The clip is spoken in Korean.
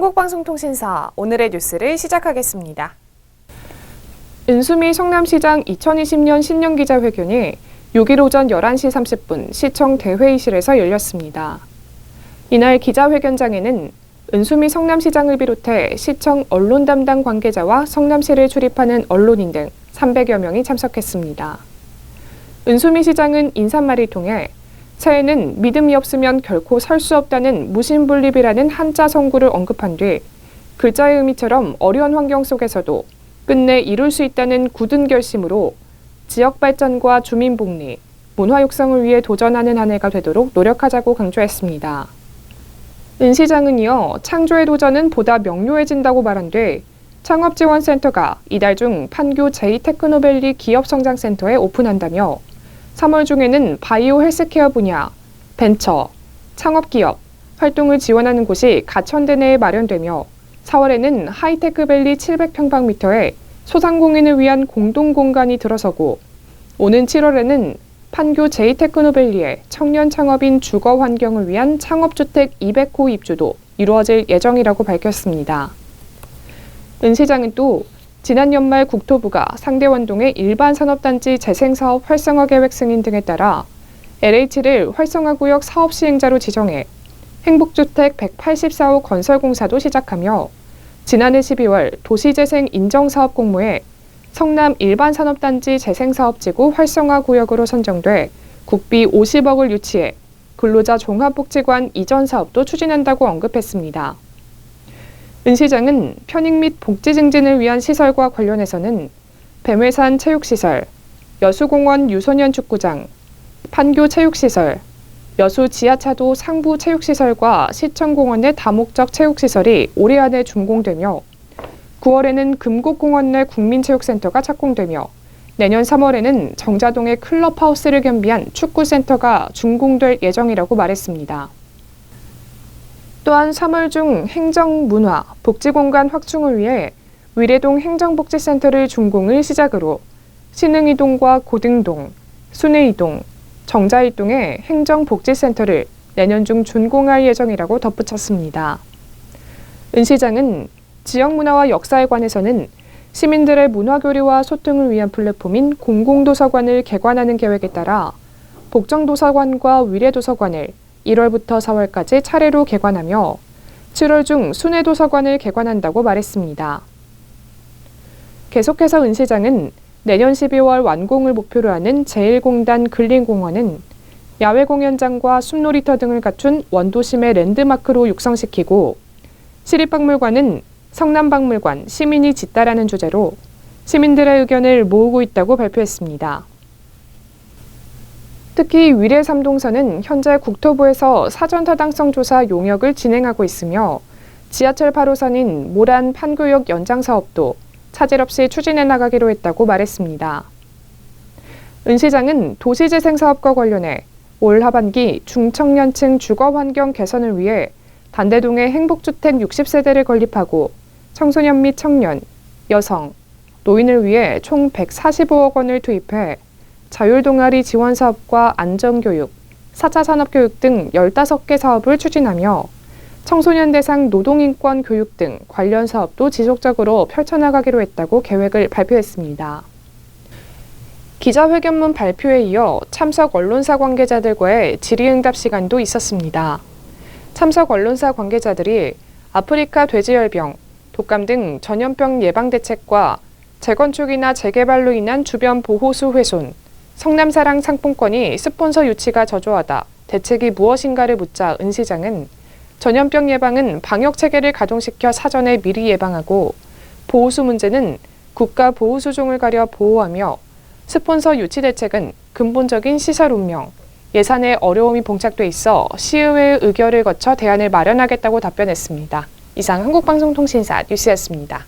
한국방송통신사 오늘의 뉴스를 시작하겠습니다. 은수미 성남시장 2020년 신년기자회견이 6일 오전 11시 30분 시청 대회의실에서 열렸습니다. 이날 기자회견장에는 은수미 성남시장을 비롯해 시청 언론 담당 관계자와 성남시를 출입하는 언론인 등 300여 명이 참석했습니다. 은수미 시장은 인사말을 통해 새해는 믿음이 없으면 결코 살 수 없다는 무신분립이라는 한자 성구를 언급한 뒤 글자의 의미처럼 어려운 환경 속에서도 끝내 이룰 수 있다는 굳은 결심으로 지역 발전과 주민 복리, 문화 육성을 위해 도전하는 한 해가 되도록 노력하자고 강조했습니다. 은 시장은 이어 창조의 도전은 보다 명료해진다고 말한 뒤 창업지원센터가 이달 중 판교 제2테크노밸리 기업성장센터에 오픈한다며 3월 중에는 바이오 헬스케어 분야, 벤처, 창업기업, 활동을 지원하는 곳이 가천대 내에 마련되며 4월에는 하이테크밸리 700평방미터에 소상공인을 위한 공동공간이 들어서고 오는 7월에는 판교 제2테크노밸리의 청년 창업인 주거 환경을 위한 창업주택 200호 입주도 이루어질 예정이라고 밝혔습니다. 은 시장은 또 지난 연말 국토부가 상대원동의 일반 산업단지 재생사업 활성화 계획 승인 등에 따라 LH를 활성화구역 사업 시행자로 지정해 행복주택 184호 건설 공사도 시작하며 지난해 12월 도시재생 인정사업 공모에 성남 일반산업단지 재생사업지구 활성화구역으로 선정돼 국비 50억을 유치해 근로자 종합복지관 이전 사업도 추진한다고 언급했습니다. 은 시장은 편익 및 복지 증진을 위한 시설과 관련해서는 뱀회산 체육시설, 여수공원 유소년 축구장, 판교 체육시설, 여수 지하차도 상부 체육시설과 시청공원 내 다목적 체육시설이 올해 안에 준공되며 9월에는 금곡공원 내 국민체육센터가 착공되며 내년 3월에는 정자동의 클럽하우스를 겸비한 축구센터가 준공될 예정이라고 말했습니다. 또한 3월 중 행정문화, 복지공간 확충을 위해 위례동 행정복지센터를 준공을 시작으로 신흥이동과 고등동, 순회이동, 정자일동의 행정복지센터를 내년 중 준공할 예정이라고 덧붙였습니다. 은 시장은 지역문화와 역사에 관해서는 시민들의 문화교류와 소통을 위한 플랫폼인 공공도서관을 개관하는 계획에 따라 복정도서관과 위례도서관을 1월부터 4월까지 차례로 개관하며 7월 중 순회도서관을 개관한다고 말했습니다. 계속해서 은 시장은 내년 12월 완공을 목표로 하는 제1공단 근린공원은 야외 공연장과 숲놀이터 등을 갖춘 원도심의 랜드마크로 육성시키고 시립박물관은 성남박물관 시민이 짓다라는 주제로 시민들의 의견을 모으고 있다고 발표했습니다. 특히 위례 3동선은 현재 국토부에서 사전타당성 조사 용역을 진행하고 있으며 지하철 8호선인 모란 판교역 연장 사업도 차질 없이 추진해 나가기로 했다고 말했습니다. 은 시장은 도시재생 사업과 관련해 올 하반기 중청년층 주거 환경 개선을 위해 단대동에 행복주택 60세대를 건립하고 청소년 및 청년, 여성, 노인을 위해 총 145억 원을 투입해 자율동아리 지원 사업과 안전교육, 4차 산업교육 등 15개 사업을 추진하며 청소년 대상 노동인권 교육 등 관련 사업도 지속적으로 펼쳐나가기로 했다고 계획을 발표했습니다. 기자회견문 발표에 이어 참석 언론사 관계자들과의 질의응답 시간도 있었습니다. 참석 언론사 관계자들이 아프리카 돼지열병, 독감 등 전염병 예방 대책과 재건축이나 재개발로 인한 주변 보호수 훼손, 성남사랑 상품권이 스폰서 유치가 저조하다, 대책이 무엇인가를 묻자 은 시장은 전염병 예방은 방역 체계를 가동시켜 사전에 미리 예방하고 보호수 문제는 국가 보호수종을 가려 보호하며 스폰서 유치 대책은 근본적인 시설 운영, 예산에 어려움이 봉착돼 있어 시의회의 의결을 거쳐 대안을 마련하겠다고 답변했습니다. 이상 한국방송통신사 뉴스였습니다.